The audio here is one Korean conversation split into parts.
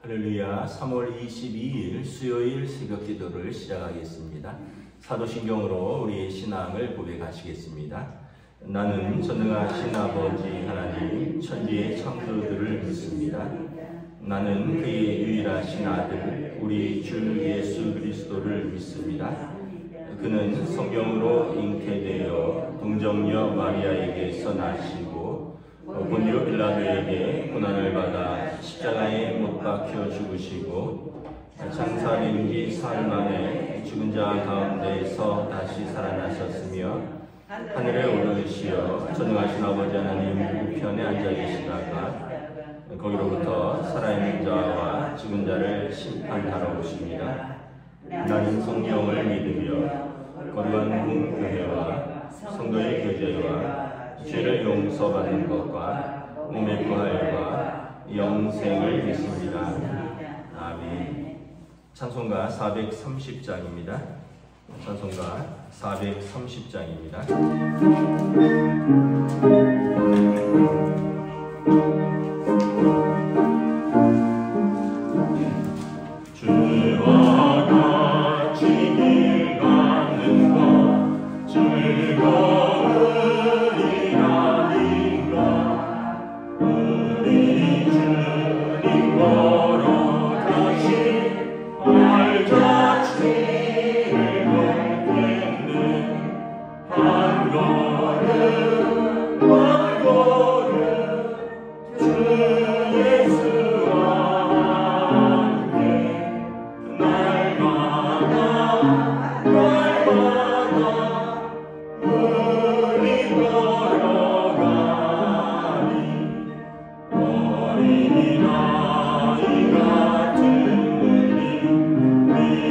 할렐루야. 3월 22일 수요일 새벽 기도를 시작하겠습니다. 사도신경으로 우리의 신앙을 고백하시겠습니다. 나는 전능하신 아버지 하나님 천지의 창조주를 믿습니다. 나는 그의 유일하신 아들 우리 주 예수 그리스도를 믿습니다. 그는 성경으로 잉태되어 동정녀 마리아에게서 나시고 본디오 빌라도에게 고난을 받아 십자가에 못 박혀 죽으시고 장사된 지 사흘 만에 죽은 자 가운데서 다시 살아나셨으며 하늘에 오르시어 전능하신 아버지 하나님 우편에 앉아 계시다가 거기로부터 살아있는 자와 죽은 자를 심판하러 오십니다. 나는 성령을 믿으며 거룩한 공교회와 성도의 교제와 죄를 용서받는 것과 몸의 부활과 영생을 믿습니다. 아멘. 찬송가 430장입니다. 찬송가 430장입니다. 주와 같이 길 가는 것 즐거우리라니까 우리 주님 걸어가신 발자취를 걷겠네. 한 걸음 한 걸음 주 예수와 함께 날마다 우리 걸어가니 어린아이 같은 우리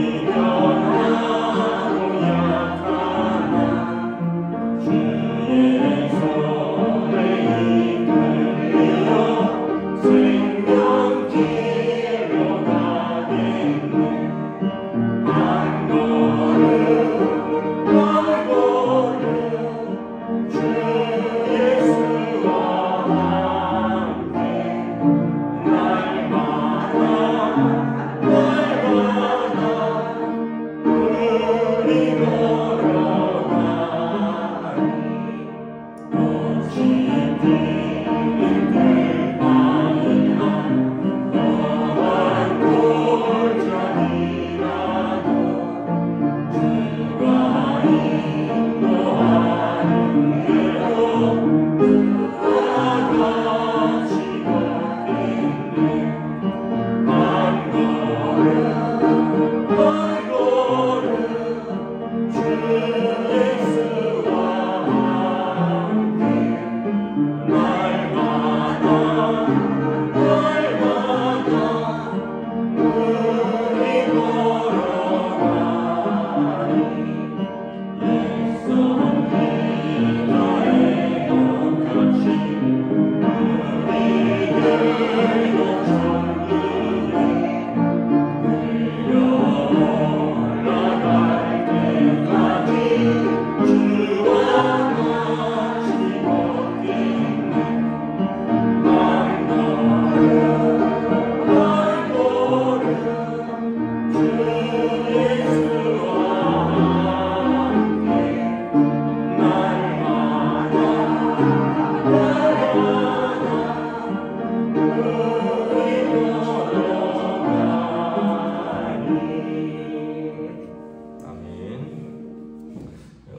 미련하고 약하나 주의 손에 이끌려 생명길로 가겠네. 한 걸음 한 걸음 주 예수와 함께 날마다 우리 걸어가니 어찌 피는 들판이나 험한 골짜기라도 주가 인도하는 대로 주와 같이 걷겠네. 한 걸음 한 걸음 주 예수와 함께 날마다 우리 걸어가니 옛성 기다에도 같이 우리들도 천국에 올라갈 때까지 주와 같이 걷겠네. 한 걸음 한 걸음 주 예수와 함께 날마다 우리 걸어가니. 아멘.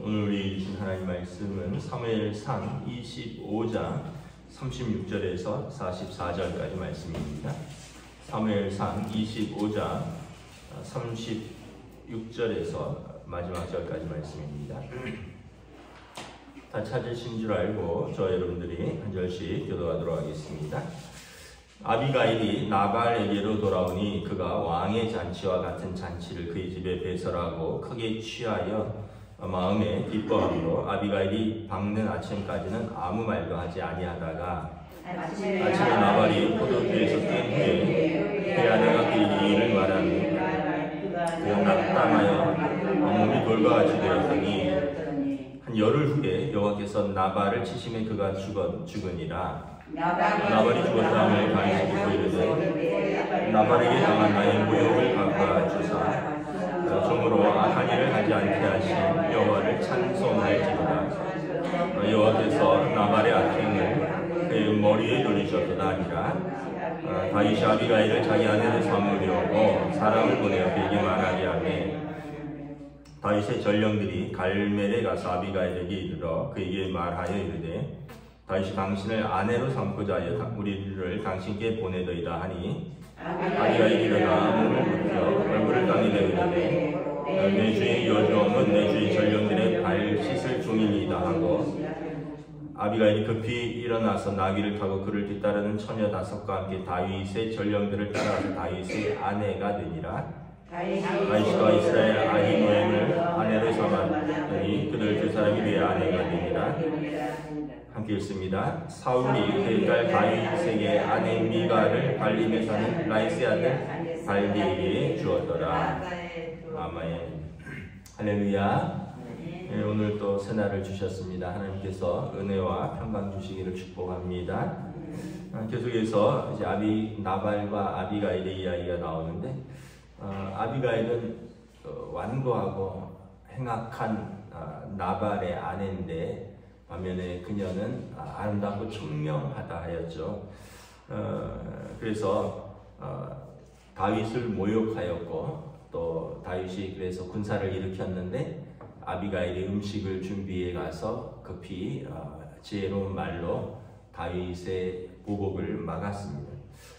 오늘 우리 주신 하나님 말씀은 사무엘상 25장 36절에서 44절까지 말씀입니다. 사무엘상 25장 36절에서 마지막 절까지 말씀입니다. 다 찾으신 줄 알고 저 여러분들이 한 절씩 교도하도록 하겠습니다. 아비가일이 나발에게로 돌아오니 그가 왕의 잔치와 같은 잔치를 그의 집에 배설하고 크게 취하여 마음에 기뻐함으로 아비가일이 밝는 아침까지는 아무 말도 하지 아니하다가 아침에 나발이 포도주에서 깬 후에 그의 아내가 그의 일을 말하니 그가 낙담하여 몸이 돌과 같이 되었더니 한 열흘 후에 여호와께서 나발을 치심에 그가 죽으니라. 나발이 죽었다함을 가리키고 이르되 나발에게 당한 나의 모욕을 갚아주사 종으로 악한 일을 하지 않게 하신 여호와를 찬송할지로다. 여호와께서 나발의 악행을 그의 머리에 돌리셨도다 하니라. 다윗이 아비가일을 자기 아내로 삼으려고 사람을 보내어 그에게 말하게 하매 다윗의 전령들이 갈멜에 가서 아비가일에게 이르러 그에게 말하여 이르되 다윗이 당신을 아내로 삼고자 하여 우리를 당신께 보내더이다 하니 아비가일이 일어나 몸을 굽혀 얼굴을 땅에 내리되 내 주의 여종은 내 주의 전령들의 발 씻을 종이니이다 하고 아비가일이 급히 일어나서 나귀를 타고 그를 뒤따르는 처녀 5과 함께 다윗의 전령들을 따라서 다윗의 아내가 되니라. 다윗과 이스라엘 아히노엠을 아내로 삼았더니 그들 두 사람이 그의 아내가 되니라. 함께 읽습니다. 사울이 그의 딸 다윗에게 아내 미가를 발림에 사는 라이스의 아들 발디에게 주었더라. 아멘. 할렐루야. 네, 오늘 또 새날을 주셨습니다. 하나님께서 은혜와 평강 주시기를 축복합니다. 계속해서 이제 나발과 아비가일의 이야기가 나오는데 아비가일은 완고하고 행악한 나발의 아내인데 반면에 그녀는 아름답고 총명하다 하였죠. 그래서 다윗을 모욕하였고 또 다윗이 그래서 군사를 일으켰는데 아비가일이 음식을 준비해 가서 급히 지혜로운 말로 다윗의 보복을 막았습니다.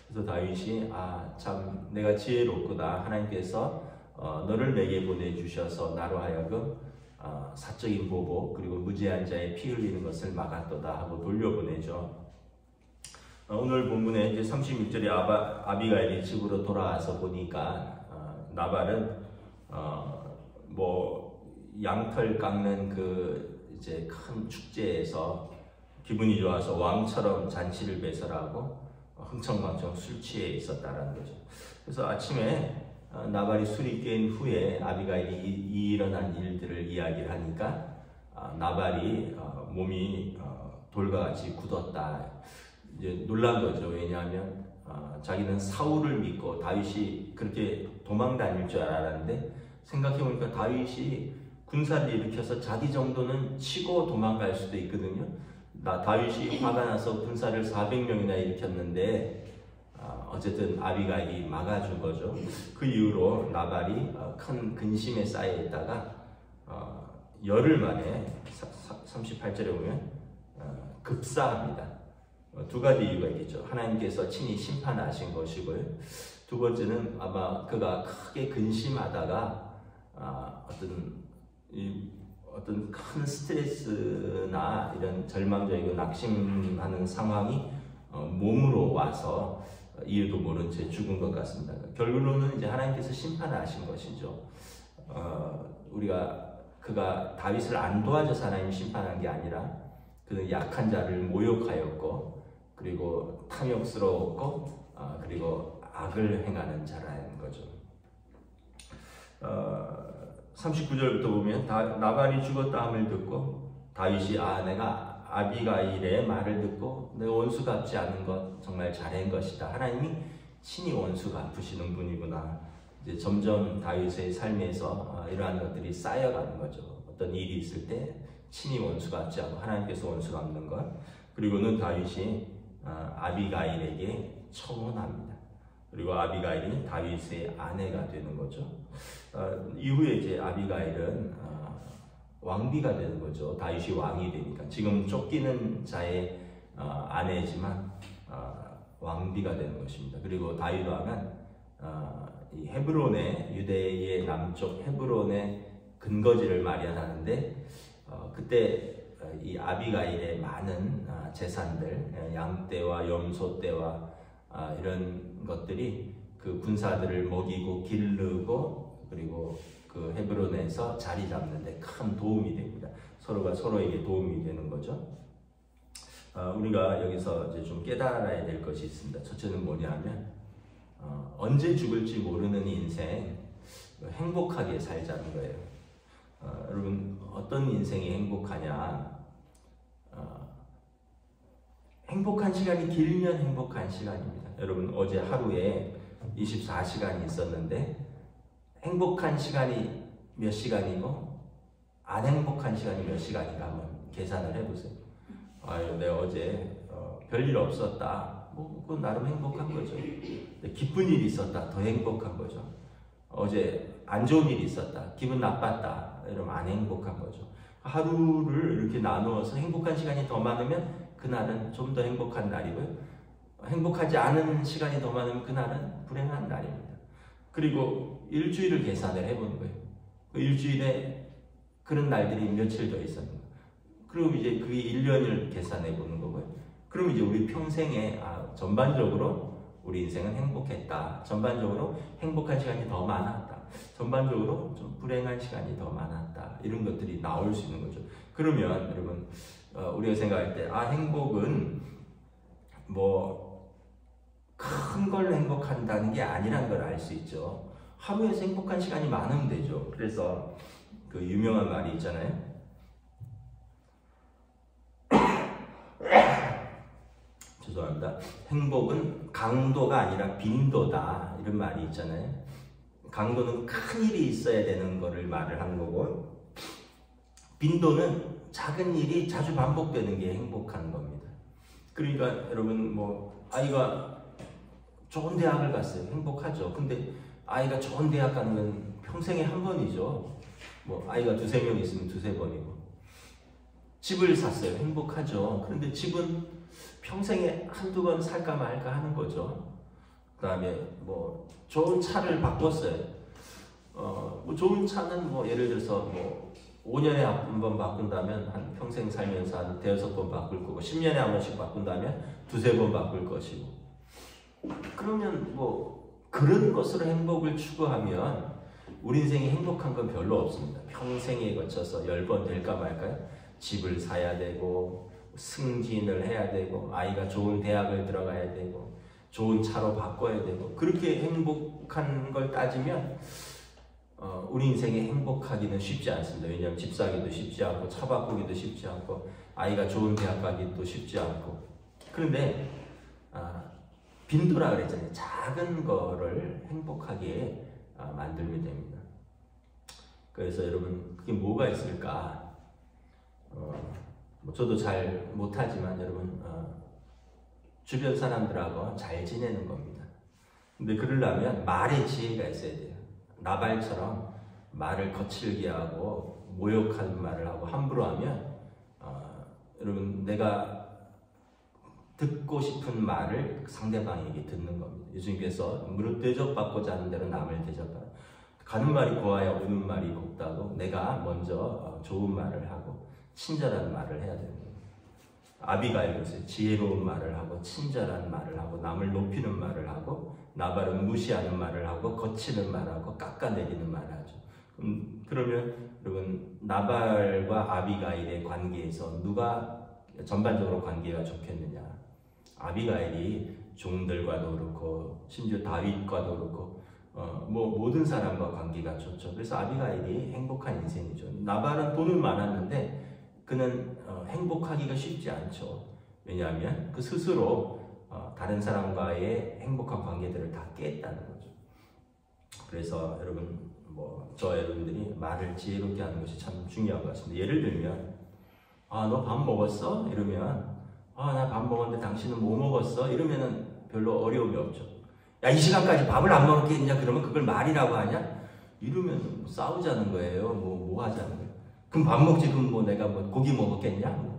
그래서 다윗이 참 내가 지혜롭구나. 하나님께서 너를 내게 보내주셔서 나로 하여금 사적인 보복 그리고 무죄한 자의 피 흘리는 것을 막았도다 하고 돌려보내죠. 오늘 본문에 이제 36절에 아비가일이 집으로 돌아와서 보니까 나발은 양털 깎는 그 이제 큰 축제에서 기분이 좋아서 왕처럼 잔치를 배설하고 흥청망청 술 취해 있었다라는 거죠. 그래서 아침에 나발이 술이 깬 후에 아비가일이 일어난 일들을 이야기를 하니까 나발이 몸이 돌과 같이 굳었다. 이제 놀란 거죠. 왜냐하면 자기는 사울을 믿고 다윗이 그렇게 도망 다닐 줄 알았는데 생각해보니까 다윗이 군사를 일으켜서 자기 정도는 치고 도망갈 수도 있거든요. 다윗이 화가 나서 군사를 400명이나 일으켰는데 어쨌든 아비가일이 막아준 거죠. 그 이후로 나발이 큰 근심에 쌓여 있다가 열흘 만에 38절에 보면 급사합니다. 두 가지 이유가 있겠죠. 하나님께서 친히 심판하신 것이고요. 두 번째는 아마 그가 크게 근심하다가 어떤 큰 스트레스나 이런 절망적이고 낙심하는 상황이 몸으로 와서 이유도 모른 채 죽은 것 같습니다. 결론은 이제 하나님께서 심판하신 것이죠. 그가 다윗을 안 도와줘서 하나님이 심판한 게 아니라 그는 약한 자를 모욕하였고 그리고 탐욕스러웠고 그리고 악을 행하는 자라는 거죠. 39절부터 보면 나발이 죽었다 함을 듣고 다윗이 내가 아비가일의 말을 듣고 내 원수 갚지 않은 것 정말 잘한 것이다. 하나님이 친히 원수 갚으시는 분이구나. 이제 점점 다윗의 삶에서 이러한 것들이 쌓여가는 거죠. 어떤 일이 있을 때 친히 원수 갚지 않고 하나님께서 원수 갚는 것. 그리고는 다윗이 아비가일에게 청혼합니다. 그리고 아비가일이 다윗의 아내가 되는 거죠. 이후에 이제 아비가일은 왕비가 되는 거죠. 다윗이 왕이 되니까. 지금 쫓기는 자의 아내지만 왕비가 되는 것입니다. 그리고 다윗 왕은 이 헤브론의 유대의 남쪽 헤브론의 근거지를 마련하는데 그때 이 아비가일의 많은 재산들, 양떼와 염소떼와 이런 것들이 그 군사들을 먹이고 기르고 그리고 그 헤브론에서 자리 잡는 데 큰 도움이 됩니다. 서로가 서로에게 도움이 되는 거죠. 우리가 여기서 이제 좀 깨달아야 될 것이 있습니다. 첫째는 뭐냐면 언제 죽을지 모르는 인생 행복하게 살자는 거예요. 여러분 어떤 인생이 행복하냐? 행복한 시간이 길면 행복한 시간입니다. 여러분 어제 하루에 24시간이 있었는데 행복한 시간이 몇 시간이고 안 행복한 시간이 몇 시간인가 한번 계산을 해보세요. 아유, 내가 어제 별일 없었다. 그건 나름 행복한 거죠. 기쁜 일이 있었다. 더 행복한 거죠. 어제 안 좋은 일이 있었다. 기분 나빴다. 이러면 안 행복한 거죠. 하루를 이렇게 나누어서 행복한 시간이 더 많으면 그날은 좀 더 행복한 날이고요. 행복하지 않은 시간이 더 많으면 그날은 불행한 날입니다. 그리고 일주일을 계산을 해보는 거예요. 그 일주일에 그런 날들이 며칠 더 있었는가. 그리고 이제 그게 1년을 계산해 보는 거고요. 그럼 이제 우리 평생에 전반적으로 우리 인생은 행복했다. 전반적으로 행복한 시간이 더 많았다. 전반적으로 좀 불행한 시간이 더 많았다. 이런 것들이 나올 수 있는 거죠. 그러면 여러분 우리가 생각할 때 행복은 뭐 큰 걸 행복한다는 게 아니란 걸 알 수 있죠. 하루에서 행복한 시간이 많으면 되죠. 그래서 그 유명한 말이 있잖아요. 죄송합니다. 행복은 강도가 아니라 빈도다. 이런 말이 있잖아요. 강도는 큰 일이 있어야 되는 거를 말을 하는 거고, 빈도는 작은 일이 자주 반복되는 게 행복한 겁니다. 그러니까 여러분 아이가 좋은 대학을 갔어요. 행복하죠. 근데 아이가 좋은 대학 가는 건 평생에 한 번이죠. 아이가 두세 명 있으면 두세 번이고. 집을 샀어요. 행복하죠. 그런데 집은 평생에 한두 번 살까 말까 하는 거죠. 그 다음에 좋은 차를 바꿨어요. 좋은 차는 예를 들어서 5년에 한 번 바꾼다면 한 평생 살면서 한 대여섯 번 바꿀 거고, 10년에 한 번씩 바꾼다면 두세 번 바꿀 것이고. 그러면 그런 것으로 행복을 추구하면 우리 인생이 행복한 건 별로 없습니다. 평생에 거쳐서 10번 될까 말까요? 집을 사야 되고, 승진을 해야 되고, 아이가 좋은 대학을 들어가야 되고, 좋은 차로 바꿔야 되고, 그렇게 행복한 걸 따지면 우리 인생에 행복하기는 쉽지 않습니다. 왜냐하면 집 사기도 쉽지 않고, 차 바꾸기도 쉽지 않고, 아이가 좋은 대학 가기도 쉽지 않고. 그런데 빈도라 그랬잖아요. 작은 거를 행복하게 만들면 됩니다. 그래서 여러분, 그게 뭐가 있을까? 저도 잘 못하지만 여러분, 주변 사람들하고 잘 지내는 겁니다. 근데 그러려면 말의 지혜가 있어야 돼요. 나발처럼 말을 거칠게 하고 모욕하는 말을 하고 함부로 하면 여러분, 내가 듣고 싶은 말을 상대방에게 듣는 겁니다. 예수님께서 무릇 대접받고자 하는 대로 남을 대접하라. 가는 말이 고와야 오는 말이 곱다고, 내가 먼저 좋은 말을 하고 친절한 말을 해야 됩니다. 아비가일은 지혜로운 말을 하고 친절한 말을 하고 남을 높이는 말을 하고, 나발은 무시하는 말을 하고 거치는 말을 하고 깎아내리는 말을 하죠. 그러면 여러분, 나발과 아비가일의 관계에서 누가 전반적으로 관계가 좋겠느냐? 아비가일이 종들과도 그렇고 심지어 다윗과도 그렇고 모든 사람과 관계가 좋죠. 그래서 아비가일이 행복한 인생이죠. 나발은 돈은 많았는데 그는 행복하기가 쉽지 않죠. 왜냐하면 그 스스로 다른 사람과의 행복한 관계들을 다 깼다는 거죠. 그래서 여러분, 여러분들이 말을 지혜롭게 하는 것이 참 중요한 것 같습니다. 예를 들면, 너 밥 먹었어? 이러면, 나 밥 먹었는데 당신은 뭐 먹었어? 이러면은 별로 어려움이 없죠. 야, 이 시간까지 밥을 안 먹었겠냐? 그러면 그걸 말이라고 하냐? 이러면 싸우자는 거예요. 뭐 하자는 거예요. 그럼 밥 먹지. 그럼 내가 고기 먹었겠냐?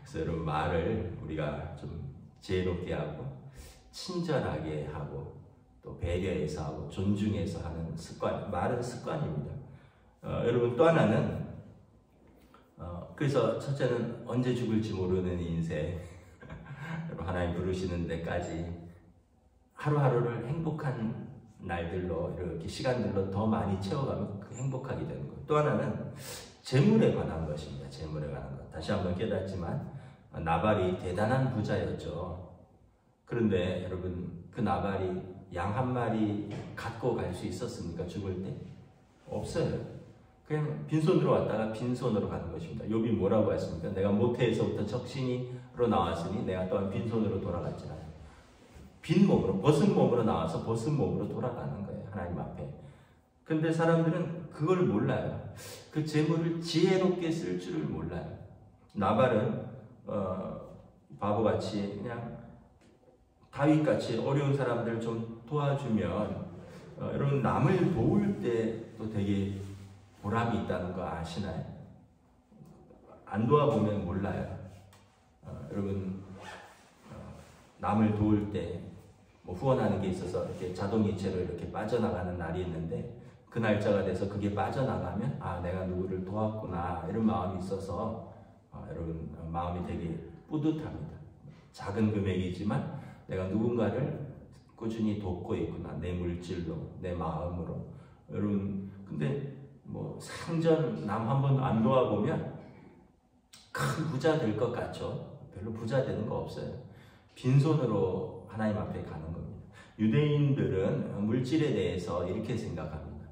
그래서 여러분, 말을 우리가 좀 지혜롭게 하고 친절하게 하고 또 배려해서 하고 존중해서 하는 습관, 말은 습관입니다. 여러분, 또 하나는 그래서 첫째는 언제 죽을지 모르는 인생, 하나님 부르시는 데까지 하루하루를 행복한 날들로, 이렇게 시간들로 더 많이 채워가면 행복하게 되는 것. 또 하나는 재물에 관한 것입니다. 재물에 관한 것. 다시 한번 깨닫지만 나발이 대단한 부자였죠. 그런데 여러분, 그 나발이 양 한 마리 갖고 갈 수 있었습니까? 죽을 때? 없어요. 그냥 빈손으로 왔다가 빈손으로 가는 것입니다. 욥이 뭐라고 했습니까? 내가 모태에서부터 적신이로 나왔으니 내가 또한 빈손으로 돌아갔지라. 빈 몸으로, 벗은 몸으로 나와서 벗은 몸으로 돌아가는 거예요, 하나님 앞에. 근데 사람들은 그걸 몰라요. 그 재물을 지혜롭게 쓸 줄을 몰라요. 나발은 바보같이 그냥 다윗같이 어려운 사람들 좀 도와주면 여러분 남을 도울 때도 되게 보람이 있다는 거 아시나요? 안 도와보면 몰라요. 여러분 남을 도울 때 뭐 후원하는 게 있어서 이렇게 자동이체로 이렇게 빠져나가는 날이 있는데 그 날짜가 돼서 그게 빠져나가면 아 내가 누구를 도왔구나 이런 마음이 있어서 여러분 마음이 되게 뿌듯합니다. 작은 금액이지만 내가 누군가를 꾸준히 돕고 있구나, 내 물질로, 내 마음으로. 여러분 근데 뭐 상전 남 한 번 안 도와보면 큰 부자 될 것 같죠? 별로 부자 되는 거 없어요. 빈손으로 하나님 앞에 가는 겁니다. 유대인들은 물질에 대해서 이렇게 생각합니다.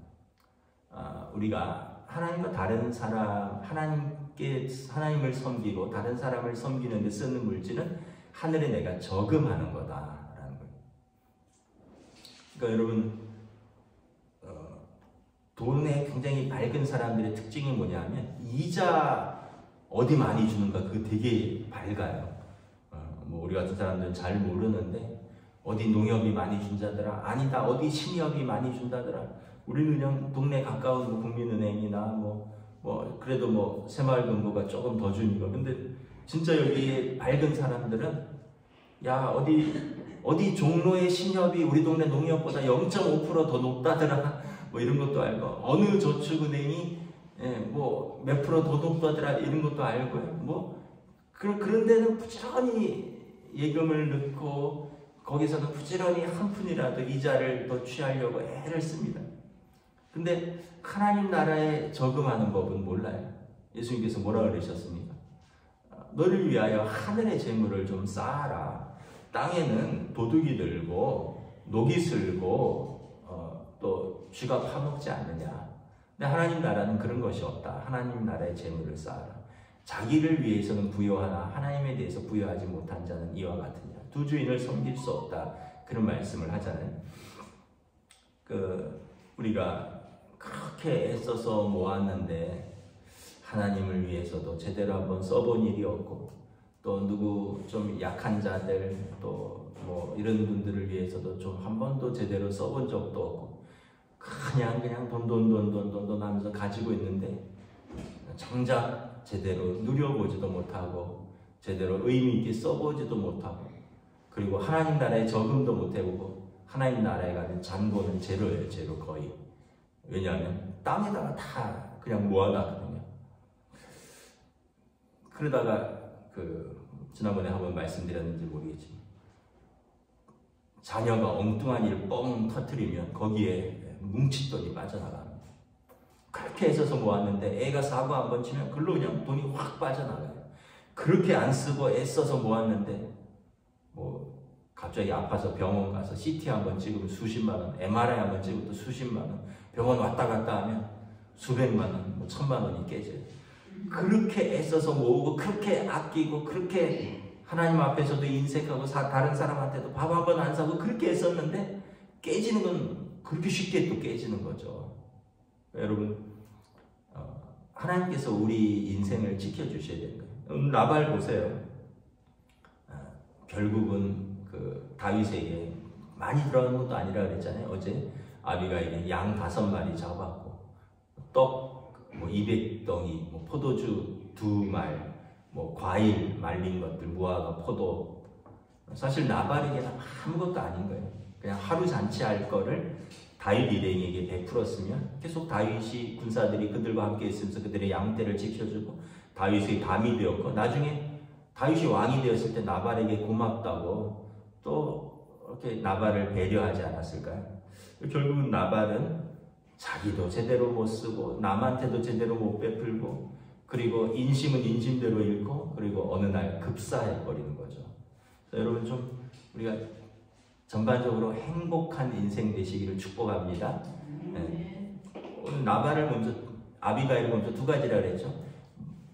우리가 하나님과 다른 사람, 하나님을 섬기고 다른 사람을 섬기는 데 쓰는 물질은 하늘에 내가 저금하는 거다라는 거예요. 그러니까 여러분 돈에 굉장히 밝은 사람들의 특징이 뭐냐면 이자 어디 많이 주는가 그거 되게 밝아요. 뭐 우리 같은 사람들은 잘 모르는데 어디 농협이 많이 준다더라, 아니다 어디 신협이 많이 준다더라. 우리는 그냥 동네 가까운 뭐 국민은행이나 뭐 그래도 뭐 새마을금고가 조금 더 주니까. 근데 진짜 여기에 밝은 사람들은 야 어디 종로의 신협이 우리 동네 농협보다 0.5% 더 높다더라, 뭐 이런 것도 알고, 어느 저축은행이 뭐 몇 프로 더 높다더라 이런 것도 알고요. 뭐 그런 데는 부지런히 예금을 넣고 거기서는 부지런히 한 푼이라도 이자를 더 취하려고 애를 씁니다. 근데 하나님 나라에 저금하는 법은 몰라요. 예수님께서 뭐라 그러셨습니까? 너를 위하여 하늘의 재물을 좀 쌓아라. 땅에는 도둑이 들고 녹이 슬고 또 쥐가 파먹지 않느냐. 근데 하나님 나라는 그런 것이 없다. 하나님 나라의 재물을 쌓아라. 자기를 위해서는 부여하나 하나님에 대해서 부여하지 못한 자는 이와 같으냐. 두 주인을 섬길 수 없다. 그런 말씀을 하잖아요. 우리가 그렇게 애써서 모았는데 하나님을 위해서도 제대로 한번 써본 일이 없고, 또 누구 좀 약한 자들 또 뭐 이런 분들을 위해서도 좀 한 번도 제대로 써본 적도 없고 그냥 돈 하면서 가지고 있는데 정작 제대로 누려보지도 못하고 제대로 의미 있게 써보지도 못하고, 그리고 하나님 나라에 적응도 못해보고 하나님 나라에 가는 잔고는 제로예요. 제로 거의. 왜냐하면 땅에다가 다 그냥 모아놨거든요. 그러다가 지난번에 한번 말씀드렸는지 모르겠지만 자녀가 엉뚱한 일을 뻥 터뜨리면 거기에 뭉칫돈이 빠져나갑니다. 그렇게 애써서 모았는데 애가 사고 한번 치면 글로 그냥 돈이 확 빠져나가요. 그렇게 안 쓰고 애써서 모았는데 뭐 갑자기 아파서 병원 가서 CT 한번 찍으면 수십만 원, MRI 한번 찍으면 또 수십만 원, 병원 왔다 갔다 하면 수백만 원, 뭐 천만 원이 깨져요. 그렇게 애써서 모으고 그렇게 아끼고 그렇게 하나님 앞에서도 인색하고 다른 사람한테도 밥 한 번 안 사고 그렇게 애썼는데 깨지는 건 그렇게 쉽게 또 깨지는 거죠. 여러분 하나님께서 우리 인생을 지켜주셔야 되는 거예요. 나발 보세요. 결국은 다윗에게 많이 들어가는 것도 아니라 그랬잖아요. 어제 아비가일이 양 5마리 잡았고 떡 뭐 200덩이, 뭐 포도주 2말, 뭐 과일 말린 것들, 무화과, 포도. 사실 나발에게는 아무것도 아닌 거예요. 그냥 하루 잔치할 거를 다윗 일행에게 베풀었으면 계속 다윗이 군사들이 그들과 함께 있으면서 그들의 양떼를 지켜주고 다윗의 담이 되었고, 나중에 다윗이 왕이 되었을 때 나발에게 고맙다고 또 이렇게 나발을 배려하지 않았을까요? 결국은 나발은 자기도 제대로 못 쓰고 남한테도 제대로 못 베풀고, 그리고 인심은 인심대로 잃고, 그리고 어느 날 급사해버리는 거죠. 여러분 좀 우리가 전반적으로 행복한 인생 되시기를 축복합니다. 네. 오늘 나발을 먼저, 아비가일을 먼저 2가지라 그랬죠.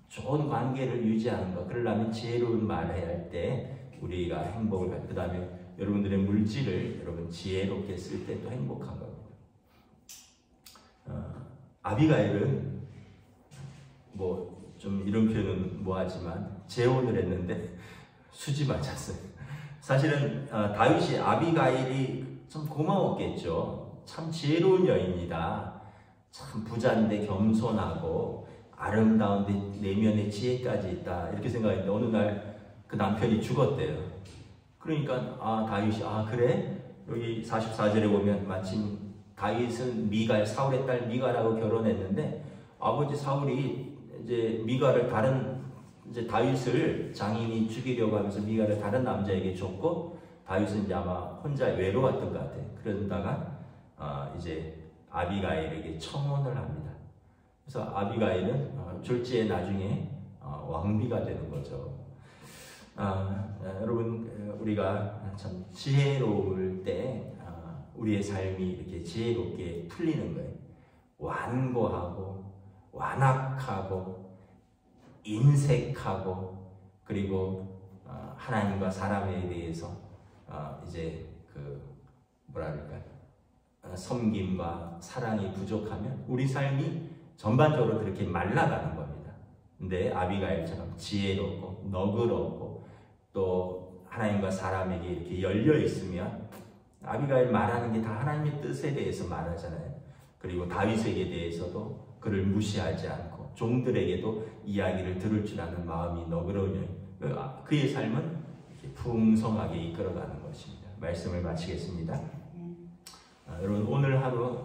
좋은 관계를 유지하는 것, 그러려면 지혜로운 말을 해야 할 때 우리가 행복을 받고, 그 다음에 여러분들의 물질을 여러분 지혜롭게 쓸 때 또 행복한 겁니다. 아비가일은 뭐 좀 이런 표현은 뭐하지만 재혼을 했는데 수지 맞았어요. 사실은 다윗이 아비가일이 좀 고마웠겠죠. 참 지혜로운 여인이다. 참 부자인데 겸손하고 아름다운데 내면에 지혜까지 있다. 이렇게 생각했는데 어느 날 그 남편이 죽었대요. 그러니까 다윗이 그래? 여기 44절에 보면 마침 다윗은 미갈, 사울의 딸 미갈하고 결혼했는데 아버지 사울이 이제 미갈을 이제 다윗을 장인이 죽이려고 하면서 미갈을 다른 남자에게 줬고 다윗은 이제 아마 혼자 외로웠던 것 같아요. 그러다가 이제 아비가일에게 청혼을 합니다. 그래서 아비가일은 졸지에 나중에 왕비가 되는 거죠. 여러분 우리가 참 지혜로울 때 우리의 삶이 이렇게 지혜롭게 풀리는 거예요. 완고하고 완악하고 인색하고 그리고 하나님과 사람에 대해서 이제 섬김과 사랑이 부족하면 우리 삶이 전반적으로 그렇게 말라가는 겁니다. 근데 아비가일처럼 지혜롭고 너그럽고 또 하나님과 사람에게 이렇게 열려 있으면 아비가일 말하는 게 다 하나님의 뜻에 대해서 말하잖아요. 그리고 다윗에게 대해서도 그를 무시하지 않고 종들에게도 이야기를 들을 줄 아는 마음이 너그러운 여인. 그의 삶은 이렇게 풍성하게 이끌어가는 것입니다. 말씀을 마치겠습니다. 여러분 오늘 하루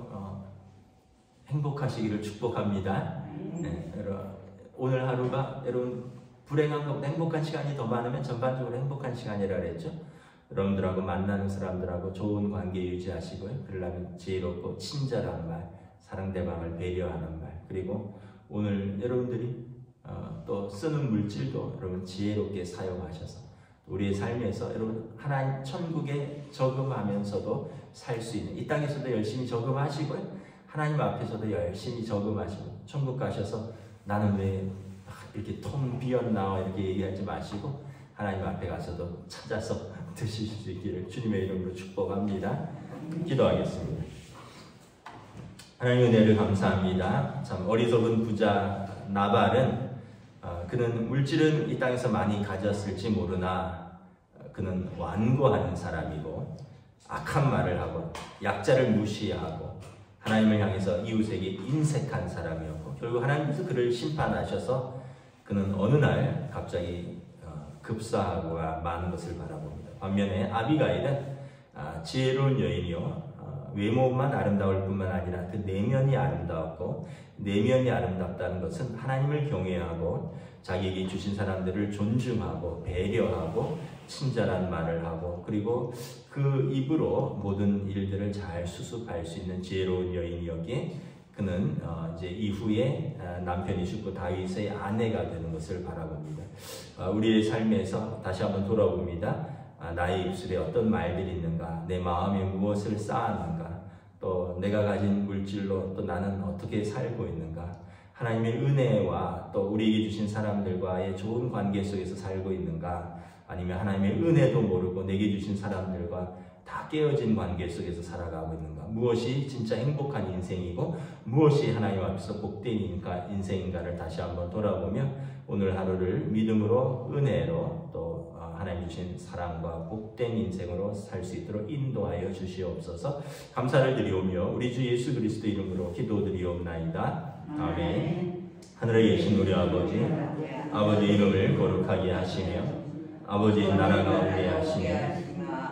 행복하시기를 축복합니다. 네, 오늘 하루가 여러분 불행한 것보다 행복한 시간이 더 많으면 전반적으로 행복한 시간이라 그랬죠. 여러분들하고 만나는 사람들하고 좋은 관계 유지하시고요. 그러려면 지혜롭고 친절한 말, 상대방을 배려하는 말, 그리고 오늘 여러분들이 또 쓰는 물질도 여러분 지혜롭게 사용하셔서 우리의 삶에서 여러분 하나님 천국에 저금하면서도 살 수 있는, 이 땅에서도 열심히 저금하시고요. 하나님 앞에서도 열심히 저금하시고 천국 가셔서 나는 왜 이렇게 통 비었나 이렇게 얘기하지 마시고 하나님 앞에 가서도 찾아서 드실 수 있기를 주님의 이름으로 축복합니다. 기도하겠습니다. 하나님 은혜를 감사합니다. 참 어리석은 부자 나발은 그는 물질은 이 땅에서 많이 가졌을지 모르나 그는 완고한 사람이고 악한 말을 하고 약자를 무시하고 하나님을 향해서 이웃에게 인색한 사람이었고 결국 하나님께서 그를 심판하셔서 그는 어느 날 갑자기 급사하고 많은 것을 바라봅니다. 반면에 아비가일은 지혜로운 여인이요 외모만 아름다울 뿐만 아니라 그 내면이 아름다웠고 내면이 아름답다는 것은 하나님을 경외하고 자기에게 주신 사람들을 존중하고 배려하고 친절한 말을 하고 그리고 그 입으로 모든 일들을 잘 수습할 수 있는 지혜로운 여인이었기에 그는 이제 이후에 남편이 죽고 다윗의 아내가 되는 것을 바라봅니다. 우리의 삶에서 다시 한번 돌아봅니다. 나의 입술에 어떤 말들이 있는가, 내 마음에 무엇을 쌓았는가, 또 내가 가진 물질로 또 나는 어떻게 살고 있는가, 하나님의 은혜와 또 우리에게 주신 사람들과의 좋은 관계 속에서 살고 있는가, 아니면 하나님의 은혜도 모르고 내게 주신 사람들과 다 깨어진 관계 속에서 살아가고 있는가, 무엇이 진짜 행복한 인생이고 무엇이 하나님 앞에서 복된 인생인가를 다시 한번 돌아보며 오늘 하루를 믿음으로 은혜로 또 하나님 주신 사랑과 복된 인생으로 살 수 있도록 인도하여 주시옵소서. 감사를 드리오며 우리 주 예수 그리스도 이름으로 기도드리옵나이다. 아멘. 하늘에 계신 우리 아버지, 아버지 이름을 거룩하게 하시며 아버지 나라가 오게 하시며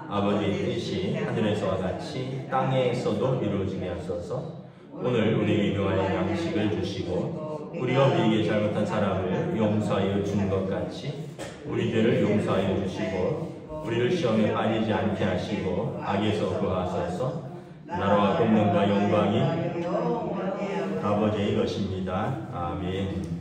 아버지의 뜻이 하늘에서와 같이 땅에서도 이루어지게 하소서. 오늘 우리에게 필요한 양식을 주시고 우리가 우리에게 잘못한 사람을 용서하여 준 것 같이 우리 죄를 용서하여 주시고 우리를 시험에 빠지지 않게 하시고 악에서 구하소서. 나라와 권능과 영광이 아버지의 것입니다. 아멘.